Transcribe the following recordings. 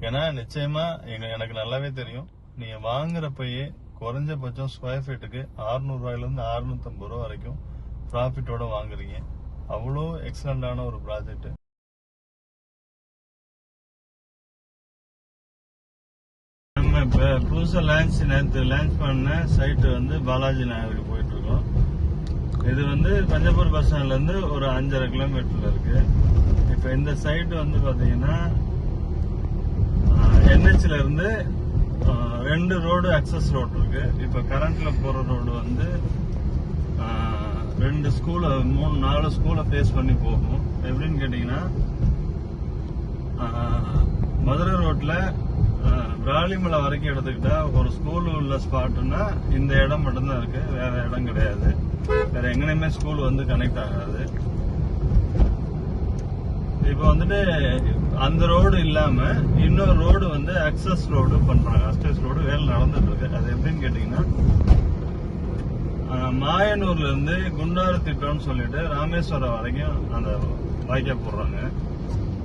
ஏன்னா நிச்சயமா எனக்கு நல்லாவே தெரியும், நீங்க வாங்குறப்பயே குறைஞ்சபட்சம் ஸ்கொயர் ஃபீட்டுக்கு 600 ரூபாயில இருந்து 650 ரூபா வரைக்கும் ப்ராஃபிட்டோட வாங்குறீங்க. அவ்வளோ எக்ஸலண்டான ஒரு ப்ராஜெக்ட். நம்ம இப்ப புதுசா நேற்று லான்ச் பண்ண சைட்டு வந்து பாலாஜி நகருக்கு போயிட்டு இருக்கோம். இது வந்து பஞ்சப்பூர் பஸ் ஸ்டாண்ட்ல இருந்து ஒரு 5.5 கிலோமீட்டர்ல இருக்கு. இப்ப இந்த சைட் வந்து பாத்தீங்கன்னா NHல இருந்து 2 ரோடு அக்சஸ் ரோடு இருக்கு. இப்ப கரண்ட்ல போற ரோடு வந்து 2 ஸ்கூல 3-4 ஸ்கூலை ஃபேஸ் பண்ணி போகும். எப்படின்னு கேட்டீங்கன்னா மதுரை ரோட்ல விராலிமலை வரைக்கும் எடுத்துக்கிட்டா ஒரு ஸ்கூல் உள்ள ஸ்பாட்னா இந்த இடம் மட்டும்தான் இருக்கு, வேற இடம் கிடையாது. வேற எங்கனையுமே ஸ்கூல் வந்து கனெக்ட் ஆகாது. இப்ப வந்துட்டு அந்த ரோடு இல்லாம இன்னொரு ரோடு வந்து அக்சஸ் ரோடு பண்றாங்க. அக்சஸ் ரோடு வேலை நடந்துட்டு இருக்கு. அது எப்படின்னு கேட்டீங்கன்னா மாயனூர்ல இருந்து குண்டாறு திட்டம்னு சொல்லிட்டு ராமேஸ்வரம் வரைக்கும் அந்த வாய்க்கா போடுறாங்க.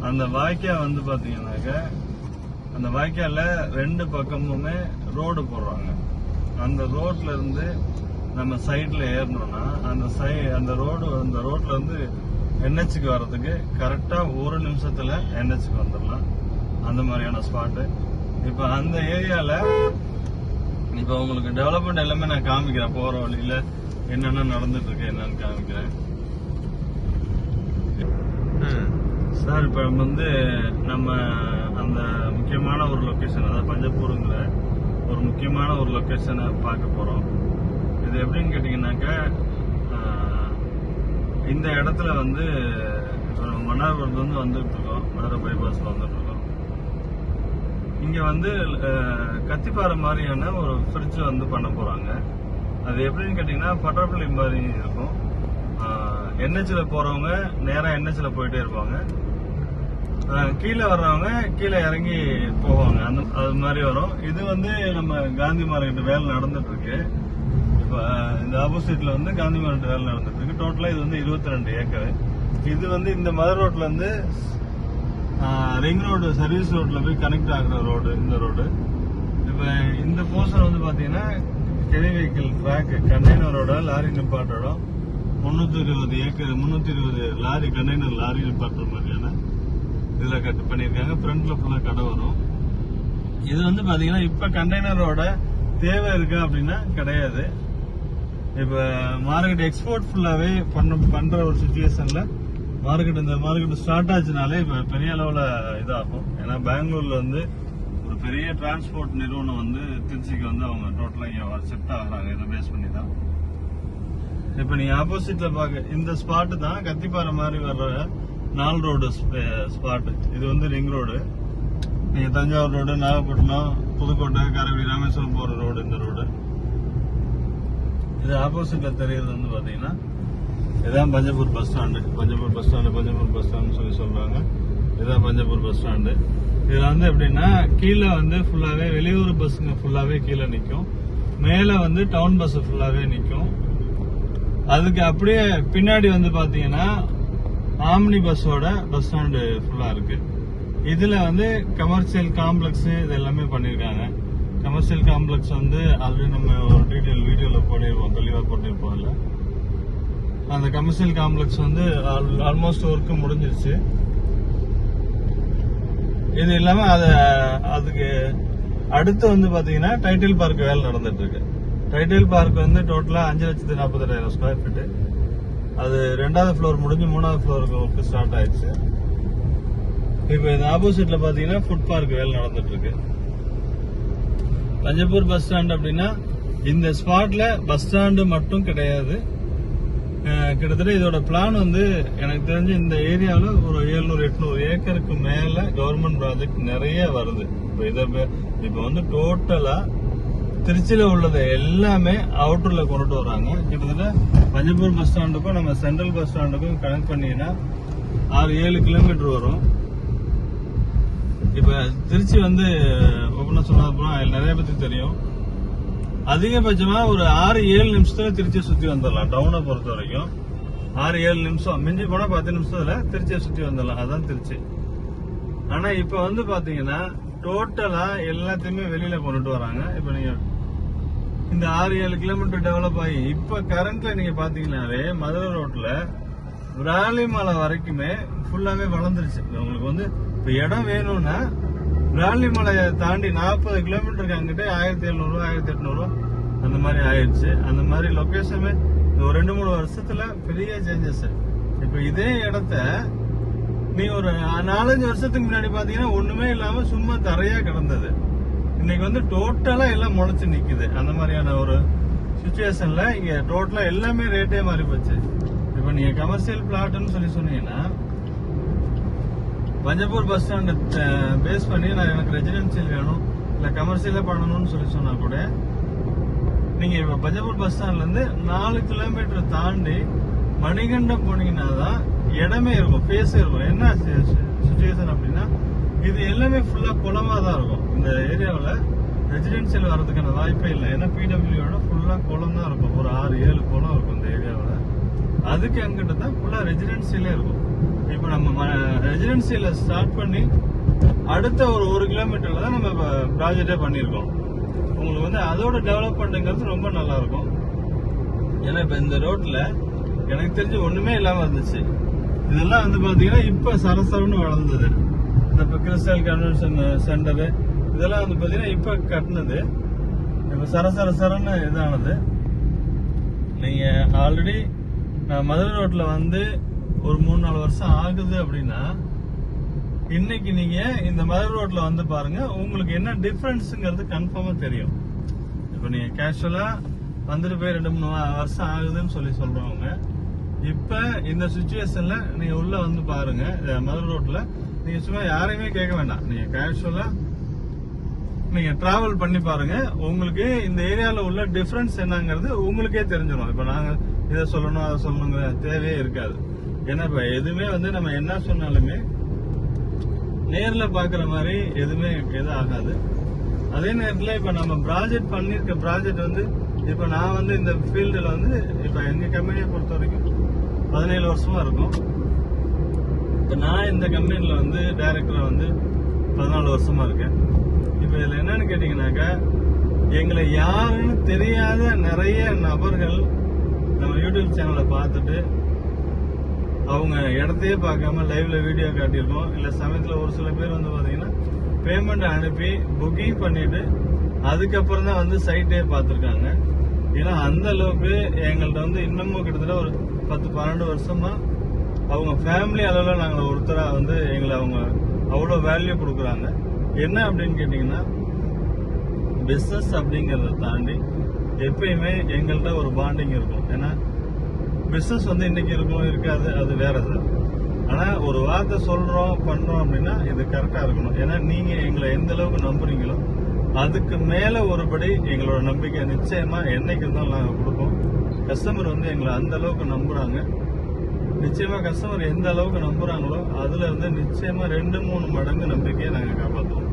அந்த வாய்க்கா வந்து பாத்தீங்கன்னாக்க அந்த வாய்க்கால 2 பக்கமுமே ரோடு போடுறாங்க. அந்த ரோட்ல இருந்து நம்ம சைட்ல ஏறணும்னா அந்த ரோட்ல இருந்து NHக்கு வர்றதுக்கு கரெக்டா 1 நிமிஷத்துல NHக்கு வந்துடலாம். அந்த மாதிரியான ஸ்பாட்டு. இப்ப அந்த ஏரியால இப்ப உங்களுக்கு டெவலப்மெண்ட் எல்லாமே நான் காமிக்கிறேன். போற வழியில என்னென்ன நடந்துட்டு இருக்கு என்னன்னு காமிக்கிறேன். சார் இப்ப வந்து நம்ம அந்த முக்கியமான ஒரு லொகேஷன், அதாவது பஞ்சப்பூருங்கிற ஒரு முக்கியமான ஒரு லொகேஷனை பார்க்க போறோம். இது எப்படின்னு கேட்டீங்கன்னாக்க இந்த இடத்துல வந்து மன்னார்புரத்துல வந்து வந்துட்டு இருக்கோம். மதுரை பைபாஸ்ல வந்துட்டு இருக்கோம். இங்க வந்து கத்திப்பாறை மாதிரியான ஒரு ஃப்ரிட்ஜ் வந்து பண்ண போறாங்க. அது எப்படின்னு கேட்டீங்கன்னா பட்டர்ஃபிளை மாதிரி இருக்கும். NHல போறவங்க நேரா NHல போயிட்டே இருப்பாங்க. கீழே வர்றவங்க கீழே இறங்கி போவாங்க. அது மாதிரி வரும். இது வந்து நம்ம காந்தி மார்க்கெட் வேலை நடந்துட்டு இருக்கு. இப்ப இந்த ஆப்போசிட்ல வந்து காந்தி மார்க்கெட் வேலை நடந்துட்டு இருக்கு. டோட்டலா இது வந்து 22 ஏக்கர். இது வந்து இந்த மதுரை ரோட்ல இருந்து ரிங் ரோடு சர்வீஸ் ரோட்ல போய் கனெக்ட் ஆகுற ரோடு இந்த ரோடு. இப்ப இந்த போர்ஷன் வந்து பாத்தீங்கன்னா ஹெவி வெஹிக்கிள் ட்ராக் கண்டெய்னரோட லாரி நிப்பாட்டோட 320 ஏக்கர் 320 லாரி கண்டெய்னர் லாரி நிப்பாட்டுற மாதிரியான இதுல கட் பண்ணிருக்காங்க. ஃப்ரண்ட்ல ஃபுல்லா கடை வரும். இது வந்து பாத்தீங்கன்னா இப்ப கண்டெய்னரோட தேவை இருக்கா அப்படின்னா கிடையாது. இப்ப மார்க்கெட் எக்ஸ்போர்ட் ஃபுல்லாவே பண்ற ஒரு சிச்சுவேஷன்ல இந்த மார்க்கெட் ஸ்டார்ட் ஆச்சுனாலே இப்ப பெரிய அளவுல இதாகும். ஏன்னா பெங்களூர்ல வந்து ஒரு பெரிய டிரான்ஸ்போர்ட் நிறுவனம் வந்து திருச்சிக்கு வந்து அவங்க டோட்டலா இங்க செட் ஆகுறாங்க. இதை பேஸ் பண்ணி தான் இப்ப நீங்க ஆப்போசிட்ல பாக்க இந்த ஸ்பாட் தான் கத்திப்பாறை மாதிரி வர்ற 4 ரோடு ஸ்பாட். இது வந்து ரிங் ரோடு. நீங்க தஞ்சாவூர் ரோடு, நாகப்பட்டினம், புதுக்கோட்டை, காரைக்குடி, ராமேஸ்வரம் போற ரோடு இந்த ரோடு. இது ஆப்போசிட்ல தெரியுது வந்து பாத்தீங்கன்னா இதுதான் Panjappur bus stand. Panjappur bus stand சொல்லி சொல்றாங்க. இதுதான் பஞ்சப்பூர் பஸ் ஸ்டாண்டு. இதுல வந்து எப்படின்னா கீழே வந்து ஃபுல்லாவே வெளியூர் பஸ்ஸுங்க ஃபுல்லாவே கீழே நிக்கும். மேல வந்து டவுன் பஸ் ஃபுல்லாவே நிக்கும். அதுக்கு அப்படியே பின்னாடி வந்து பாத்தீங்கன்னா ஆம்னி பஸ்ஸோட பஸ் ஸ்டாண்டு ஃபுல்லா இருக்கு. இதுல வந்து கமர்ஷியல் காம்ப்ளெக்ஸ் இது எல்லாமே பண்ணிருக்காங்க. கமர்ஷியல் காம்ப்ளெக்ஸ் வந்து ஆல்ரெடி நம்ம ஒரு டீடைல் வீடியோல போட்டிருப்போம், தெளிவா போட்டிருப்போம். இல்ல அந்த கமர்ஷியல் காம்ப்ளெக்ஸ் வந்து ஆல்மோஸ்ட் ஒர்க் முடிஞ்சிருச்சு. இது இல்லாம அதுக்கு அடுத்து வந்து பாத்தீங்கன்னா டைட்டில் பார்க் வேலை நடந்துட்டு இருக்கு. டைட்டில் பார்க் வந்து டோட்டலா 5,40,000 ஸ்கொயர் ஃபீட். அது 2வது ஃப்ளோர் முடிஞ்சு 3வது ஃப்ளோருக்கு ஒர்க் ஸ்டார்ட் ஆயிடுச்சு. இப்ப இந்த ஆப்போசிட்ல பாத்தீங்கன்னா ஃபுட் பார்க் வேலை நடந்துட்டு இருக்கு. பஞ்சப்பூர் பஸ் ஸ்டாண்ட் அப்படின்னா இந்த ஸ்பாட்ல பஸ் ஸ்டாண்டு மட்டும் கிடையாது. கிட்டத்தட்ட இதோட பிளான் வந்து எனக்கு தெரிஞ்சு இந்த ஏரியாவில ஒரு 700-800 ஏக்கருக்கு மேல கவர்மெண்ட் ப்ராஜெக்ட் நிறைய வருது. இப்ப வந்து டோட்டலா திருச்சியில உள்ளது எல்லாமே அவுட்டர்ல கொண்டுட்டு வராங்க. கிட்டத்தட்ட பஞ்சப்பூர் பஸ் ஸ்டாண்டுக்கும் நம்ம சென்ட்ரல் பஸ் ஸ்டாண்டுக்கும் கனெக்ட் பண்ணீங்கன்னா 6-7 கிலோமீட்டர் வரும். இப்ப திருச்சி வந்து ஓபனா சொன்ன அப்புறம் நிறைய பேருக்கு தெரியும். அதிகபட்சமா ஒரு 6-7 நிமிஷத்துல திருச்சியை சுத்தி வந்துடலாம். டவுனை பொறுத்த வரைக்கும் 6-7 நிமிஷம், மிஞ்சி போனா 10 நிமிஷத்துல திருச்சியை சுத்தி வந்துடலாம். அதான் திருச்சி. ஆனா இப்ப வந்து பாத்தீங்கன்னா டோட்டலா எல்லாத்தையுமே வெளியில கொண்டுட்டு வராங்க. இப்ப நீங்க இந்த 6-7 கிலோமீட்டர் டெவலப் ஆகி இப்ப கரண்ட்ல நீங்க பாத்தீங்கன்னாவே மதுரை ரோட்ல விராலிமலை வரைக்குமே ஃபுல்லாவே வளர்ந்துருச்சு. உங்களுக்கு வந்து இப்ப இடம் வேணும்னா விராலிமலையை தாண்டி 40 கிலோமீட்டருக்கு அங்கிட்ட 1700 1800 அந்த மாதிரி ஆயிடுச்சு. அந்த மாதிரி லொகேஷனுமே ஒரு 2-3 வருஷத்துல பெரிய சேஞ்சஸ். இப்ப இதே இடத்த நீ ஒரு 4-5 வருஷத்துக்கு முன்னாடி பாத்தீங்கன்னா ஒண்ணுமே இல்லாம சும்மா தரையா கிடந்தது. இன்னைக்கு வந்து டோட்டலா எல்லாம் முளைச்சு நிக்குது. அந்த மாதிரியான ஒரு சிச்சுவேஷன்ல இங்க டோட்டலா எல்லாமே ரேட்டே மாறி போச்சு. இப்ப நீங்க கமர்ஷியல் பிளாட்னு சொன்னீங்கன்னா பஞ்சப்பூர் பஸ் ஸ்டாண்ட் பேஸ் பண்ணி நான் எனக்கு ரெசிடென்சியல் வேணும் இல்ல கமர்ஷியலா பண்ணணும்னு சொன்னா கூட நீங்க இப்ப பஞ்சப்பூர் பஸ் ஸ்டாண்ட்ல இருந்து 4 கிலோமீட்டர் தாண்டி மணிகண்டம் போனீங்கன்னா தான் இடமே இருக்கும், பேஸே இருக்கும். என்ன சிச்சுவேஷன் அப்படின்னா இது எல்லாமே ஃபுல்லா குளமா தான் இருக்கும். இந்த ஏரியாவில் ரெசிடென்சியல் வர்றதுக்கான வாய்ப்பே இல்லை. ஏன்னா பிடபிள்யூட ஃபுல்லா குளம் தான் இருக்கும். ஒரு 6-7 குளம் இருக்கும் இந்த ஏரியாவில். அதுக்கு அங்கிட்ட தான் ஃபுல்லா ரெசிடென்சியலே இருக்கும். இப்ப நம்ம ரெசிடென்சியல ஸ்டார்ட் பண்ணி அடுத்த ஒரு 1 கிலோமீட்டர்ல தான் நம்ம ப்ராஜெக்டே பண்ணிருக்கோம். உங்களுக்கு வந்து அதோட டெவலப்மெண்ட்ங்கிறது ரொம்ப நல்லா இருக்கும். ஏன்னா இப்ப இந்த ரோட்ல எனக்கு தெரிஞ்சு ஒண்ணுமே இல்லாம இருந்துச்சு. இதெல்லாம் வந்து பாத்தீங்கன்னா இப்ப சரசரன்னு வளர்ந்தது. இந்த கிறிஸ்டல் கன்வென்ஷன் சென்டர் இதெல்லாம் வந்து பாத்தீங்கன்னா இப்ப கட்டினது. இப்ப சரசரன்னு இதானது. நீங்க ஆல்ரெடி நான் மதுரை ரோட்ல வந்து ஒரு 3-4 வருஷம் ஆகுது அப்படின்னா இன்னைக்கு நீங்க இந்த மதுரை ரோட்ல வந்து பாருங்க, உங்களுக்கு என்ன டிஃபரன்ஸ்ங்கிறது கன்ஃபார்மா தெரியும். இப்ப நீங்க கேஷுவலா வந்துட்டு போய் 2-3 வருஷம் ஆகுதுன்னு சொல்றவங்க இப்ப இந்த சிச்சுவேஷன்ல நீங்க உள்ள வந்து பாருங்க. மதுரை ரோட்ல நீங்க சும்மா யாரையுமே கேட்க வேண்டாம். நீங்க கேஷுவலா நீங்க டிராவல் பண்ணி பாருங்க. உங்களுக்கு இந்த ஏரியால உள்ள டிஃபரன்ஸ் என்னங்கிறது உங்களுக்கே தெரிஞ்சிடும். இப்ப நாங்க இதை சொல்லணும் அதை சொல்லணுங்கிற தேவையே இருக்காது. ஏன்னா இப்ப எதுவுமே வந்து நம்ம என்ன சொன்னாலுமே நேர்ல பாக்குற மாதிரி எதுவுமே எதுவும் ஆகாது. அதே நேரத்துல இப்ப நம்ம ப்ராஜெக்ட் பண்ணிருக்க ப்ராஜெக்ட் வந்து இப்ப நான் வந்து இந்த ஃபீல்டுல வந்து இப்ப எங்க கம்பெனியை பொறுத்த வரைக்கும் 17 வருஷமா இருக்கும். இப்ப நான் இந்த கம்பெனில வந்து டைரக்டரா வந்து 14 வருஷமா இருக்கேன். இப்ப இதுல என்னன்னு கேட்டீங்கன்னாக்கா எங்களை யாருன்னு தெரியாத நிறைய நபர்கள் நம்ம யூடியூப் சேனலை பார்த்துட்டு அவங்க இடத்தையே பார்க்காம லைவ்ல வீடியோ காட்டியிருக்கோம். இல்ல சமயத்துல ஒரு சில பேர் வந்து பாத்தீங்கன்னா பேமெண்ட் அனுப்பி புக்கிங் பண்ணிட்டு அதுக்கப்புறம் தான் வந்து சைட்டே பார்த்திருக்காங்க. ஏன்னா அந்த அளவுக்கு எங்கள்கிட்ட வந்து இன்னமும் கிட்டத்தட்ட ஒரு 10-12 வருஷமா அவங்க ஃபேமிலி அளவில் நாங்கள் ஒருத்தரா வந்து எங்களை அவங்க அவ்வளோ வேல்யூ கொடுக்குறாங்க. என்ன அப்படின்னு கேட்டீங்கன்னா பிசினஸ் அப்படிங்கறத தாண்டி எப்பயுமே எங்கள்கிட்ட ஒரு பாண்டிங் இருக்கும். ஏன்னா பிசினஸ் வந்து இன்னைக்கு இருக்கும் இருக்காது அது வேறது. ஆனா ஒரு வார்த்தை சொல்றோம் பண்றோம் அப்படின்னா இது கரெக்டா இருக்கணும். ஏன்னா நீங்க எங்களை எந்த அளவுக்கு நம்புறீங்களோ அதுக்கு மேல ஒருபடி எங்களோட நம்பிக்கை நிச்சயமா என்னைக்கு இருந்தாலும் நாங்க கொடுப்போம். கஸ்டமர் வந்து எங்களை அந்த அளவுக்கு நம்புறாங்க. நிச்சயமா கஸ்டமர் எந்த அளவுக்கு நம்புறாங்களோ அதுல இருந்து நிச்சயமா 2-3 மடங்கு நம்பிக்கையை நாங்க காப்பாற்றுவோம்.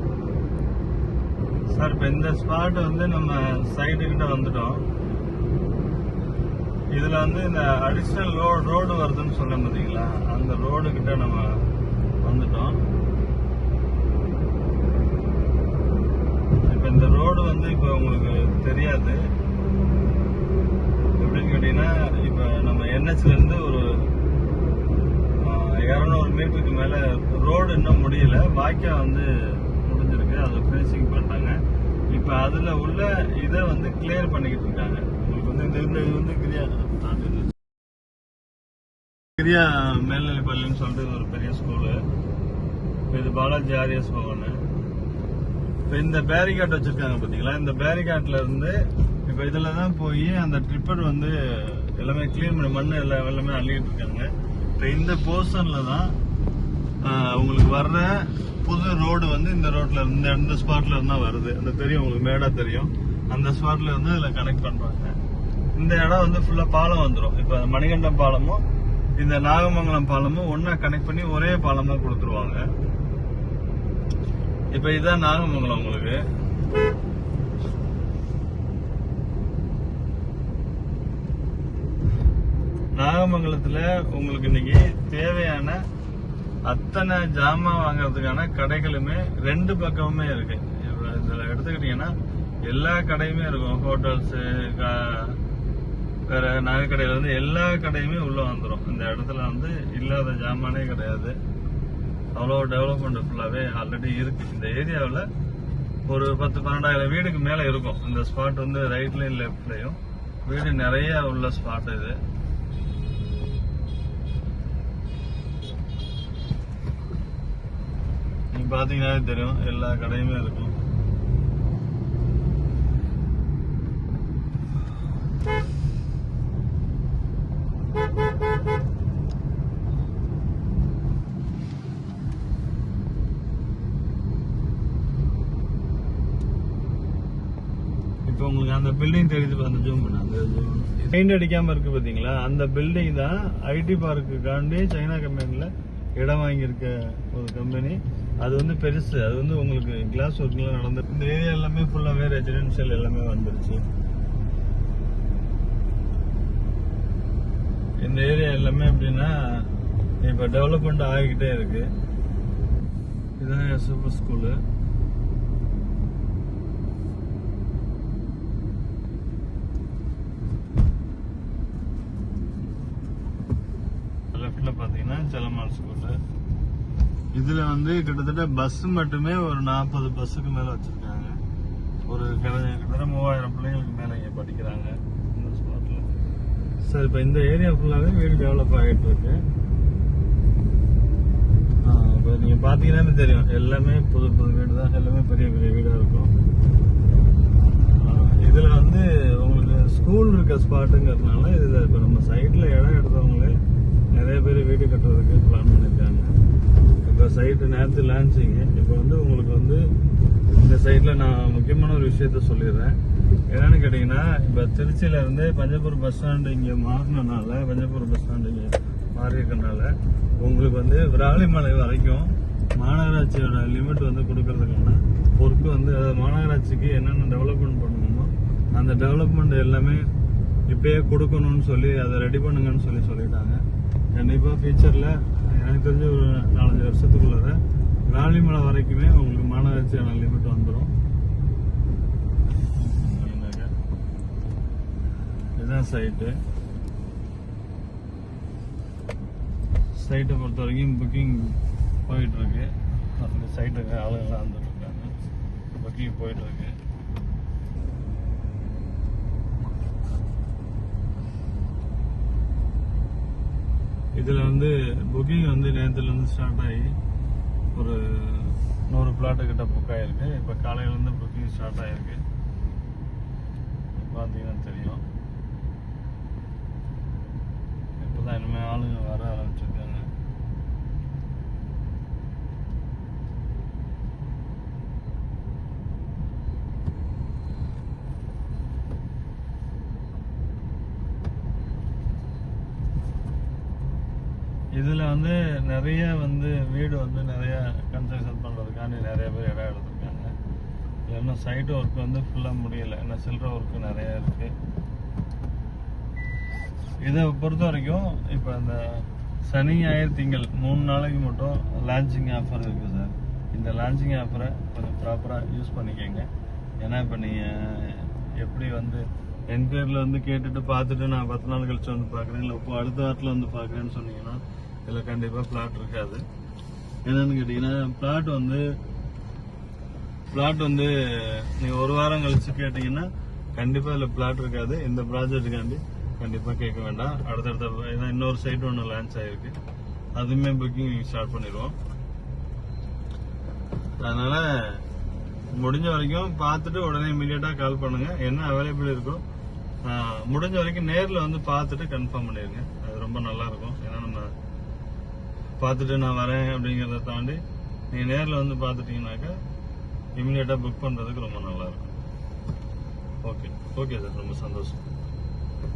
சார் இப்ப இந்த ஸ்பாட் வந்து நம்ம சைடு கிட்ட வந்துட்டோம். இதுல வந்து இந்த அடிஷனல் ரோடு வருதுன்னு சொல்ல பாத்தீங்களா, அந்த ரோடு கிட்ட நம்ம வந்துட்டோம். இப்ப இந்த ரோடு வந்து இப்ப உங்களுக்கு தெரியாது எப்படின்னு கேட்டீங்கன்னா, இப்ப நம்ம NHல இருந்து ஒரு 200 மீட்டருக்கு மேல ரோடு இன்னும் முடியல. வாக்கியா வந்து முடிஞ்சிருக்கு, அதை பினிஷிங் பண்ணிட்டாங்க. இப்ப அதுல உள்ள இதை வந்து கிளியர் பண்ணிக்கிட்டு இருக்காங்க. உங்களுக்கு வந்து இந்த இது வந்து கிரியா மேல்நிலை பள்ளின்னு சொல்லிட்டு ஒரு பெரிய ஸ்கூலு. இது பாலாஜி ஆரியஸ் பவன். இப்ப இந்த பேரிகாட் வச்சிருக்காங்க பாத்தீங்களா, இந்த பேரிகாட்ல இருந்து இப்ப இதுலதான் போய் அந்த ட்ரிப்பர் வந்து எல்லாமே கிளீன் பண்ணி மண்ணு எல்லாமே அள்ளிட்டு இருக்காங்க. இப்ப இந்த போர்ஷன்ல தான் உங்களுக்கு வர்ற புது ரோடு வந்து இந்த ரோட்ல இந்த ஸ்பாட்ல இருந்தா வருது. அந்த தெரியும் உங்களுக்கு, மேடா தெரியும், அந்த ஸ்பாட்ல இருந்து இதுல கனெக்ட் பண்றாங்க. இந்த இடம் வந்து ஃபுல்லா பாலம் வந்துடும். இப்ப மணிகண்டம் பாலமும் இந்த நாகமங்கலம் பாலமும் ஒன்னா கனெக்ட் பண்ணி ஒரே பாலமா கொடுத்துருவாங்க. இப்ப இதுதான் நாகமங்கலம். உங்களுக்கு நாகமங்கலத்துல உங்களுக்கு இன்னைக்கு தேவையான அத்தனை ஜாமான் வாங்குறதுக்கான கடைகளுமே ரெண்டு பக்கமுமே இருக்கு. இதுல எடுத்துக்கிட்டீங்கன்னா எல்லா கடையுமே இருக்கும். ஹோட்டல்ஸ், வேற நகை கடையில இருந்து எல்லா கடையுமே உள்ள வந்துடும். இந்த இடத்துல வந்து இல்லாத ஜாமானே கிடையாது. அவ்வளோ டெவலப்மெண்ட் ஃபுல்லாவே ஆல்ரெடி இருக்கு. இந்த ஏரியாவில் ஒரு 10-12,000 வீடுக்கு மேல இருக்கும். இந்த ஸ்பாட் வந்து ரைட்லயும் லெப்ட்லயும் வீடு நிறைய உள்ள ஸ்பாட் இது. நீங்க பாத்தீங்கன்னாவே தெரியும், எல்லா கடையுமே இருக்கும். இப்போ உங்களுக்கு அந்த பில்டிங் தெரியுது, அந்த ஜூம் பண்ண, அந்த பெயிண்ட் அடிக்காம இருக்கு பாத்தீங்களா, அந்த பில்டிங் தான் ஐடி பார்க்குக்காண்டி சைனா கம்பெனில இடம் வாங்கியிருக்க ஒரு கம்பெனி. அது வந்து பெருசு. அது வந்து உங்களுக்கு கிளாஸ் ஒர்க்லாம் நடந்து இந்த ஏரியா எல்லாமே ஃபுல்லாவே ரெசிடென்ஷியல் எல்லாமே வந்துருச்சு. இந்த ஏரியா எல்லாமே எப்படின்னா இப்ப டெவலப்மெண்ட் ஆகிக்கிட்டே இருக்கு. இதுதான் சூப்பர் ஸ்கூலு. லெஃப்ட்ல பாத்தீங்கன்னா செல்லம்மாள் ஸ்கூலு. இதுல வந்து கிட்டத்தட்ட பஸ் மட்டுமே ஒரு 40 பஸ்ஸுக்கு மேல வச்சிருக்காங்க. ஒரு கிட்டத்தட்ட 3000 பிள்ளைங்களுக்கு மேல இங்க படிக்கிறாங்க இந்த ஸ்பாட்ல. சார் இப்ப இந்த ஏரியா ஃபுல்லாவே வீடு டெவலப் ஆகிட்டு இருக்கு. இப்ப நீங்க பாத்தீங்கன்னா தெரியும், எல்லாமே புது புது வீடு தான். எல்லாமே பெரிய பெரிய வீடா இருக்கும். இதுல வந்து உங்களுக்கு ஸ்கூல் இருக்க ஸ்பாட்டுங்கிறதுனால இதுல இப்ப நம்ம சைட்ல இடம் எடுத்தவங்களே நிறைய பேர் வீடு கட்டுறதுக்கு பிளான் பண்ணிருக்காங்க. இப்ப சைட்டு நேரத்து லான்ச்சிங். இப்ப வந்து உங்களுக்கு வந்து இந்த சைட்ல நான் முக்கியமான ஒரு விஷயத்த சொல்லிடுறேன். என்னன்னு கேட்டீங்கன்னா, இப்ப திருச்சியில இருந்து பஞ்சப்பூர் பஸ் ஸ்டாண்டு இங்க மாறினால, பஞ்சப்பூர் பஸ் ஸ்டாண்டு இங்க மாறி இருக்கனால உங்களுக்கு வந்து விராலிமலை வரைக்கும் மாநகராட்சியோட லிமிட் வந்து கொடுக்கறதுக்கான பொறுப்பு வந்து மாநகராட்சிக்கு என்னென்ன டெவலப்மெண்ட் பண்ணணுமோ அந்த டெவலப்மெண்ட் எல்லாமே இப்பயே கொடுக்கணும்னு சொல்லி அதை ரெடி பண்ணுங்கன்னு சொல்லிட்டாங்க. கண்டிப்பா ஃபியூச்சர்ல எனக்கு தெரிஞ்ச ஒரு 4-5 வருஷத்துக்குள்ள விராலிமலை வரைக்குமே உங்களுக்கு மாநகராட்சியான லிமிட் வந்துடும். இதுதான் சைட்டை பொறுத்த வரைக்கும் புக்கிங் போயிட்டு இருக்கு. அந்த சைட்டுக்கு ஆளுங்கெல்லாம் வந்துட்டு இருக்காங்க. புக்கிங் போயிட்டு இருக்கு. இதுல வந்து புக்கிங் வந்து நேரத்துல இருந்து ஸ்டார்ட் ஆகி ஒரு 100 பிளாட்டு கிட்ட புக் ஆயிருக்கு. இப்ப காலையில இருந்து புக்கிங் ஸ்டார்ட் ஆயிருக்கு. பாத்தீங்கன்னா தெரியும், இப்பதான் இனிமே ஆளுங்க வர ஆரம்பிச்சிருக்காங்க. இதுல வந்து நிறைய வந்து வீடு வந்து நிறைய கன்ஸ்ட்ரக்ஷன் பண்றதுக்காண்டி நிறைய பேர் இடம் எடுத்திருக்காங்க. இன்னும் சைட் ஒர்க் வந்து ஃபுல்லா முடியல. ஏன்னா சில்லற ஒர்க் நிறைய இருக்கு. இதை பொறுத்த வரைக்கும் இப்ப இந்த சனி ஞாயிறு திங்கள் 3 நாளைக்கு மட்டும் லான்ச்சிங் ஆஃபர் இருக்கு சார். இந்த லான்ச்சிங் ஆஃபரை கொஞ்சம் ப்ராப்பரா யூஸ் பண்ணிக்கோங்க. ஏன்னா இப்ப நீங்க எப்படி வந்து என்கொயரியில் வந்து கேட்டுட்டு பார்த்துட்டு நான் 10 நாள் கழிச்சு வந்து பார்க்குறேன், இல்லை இப்போ அடுத்த வாரத்தில் வந்து பார்க்குறேன்னு சொன்னீங்கன்னா இதில் கண்டிப்பாக பிளாட் இருக்காது. என்னன்னு கேட்டிங்கன்னா பிளாட் வந்து நீங்கள் ஒரு வாரம் கழிச்சு கேட்டிங்கன்னா கண்டிப்பாக இதில் பிளாட் இருக்காது. இந்த ப்ராஜெக்ட்டுக்காண்டி கண்டிப்பாக கேட்க வேண்டாம். அடுத்தடுத்த இன்னொரு சைட் ஒன்று லான்ச் ஆகிருக்கு, அதுவுமே புக்கிங் ஸ்டார்ட் பண்ணிடுவோம். அதனால முடிஞ்ச வரைக்கும் பார்த்துட்டு உடனே இமீடியட்டா கால் பண்ணுங்க. என்ன அவைலபிள் இருக்கோ முடிஞ்ச வரைக்கும் நேரில் வந்து பார்த்துட்டு கன்ஃபார்ம் பண்ணிருங்க. அது ரொம்ப நல்லா இருக்கும். ஏன்னா நம்ம பார்த்துட்டு நான் வரேன் அப்படிங்கிறத தாண்டி நீங்க நேரில் வந்து பார்த்துட்டீங்கன்னாக்கா இமீடியட்டா புக் பண்றதுக்கு ரொம்ப நல்லா இருக்கும். ஓகே சார், ரொம்ப சந்தோஷம்.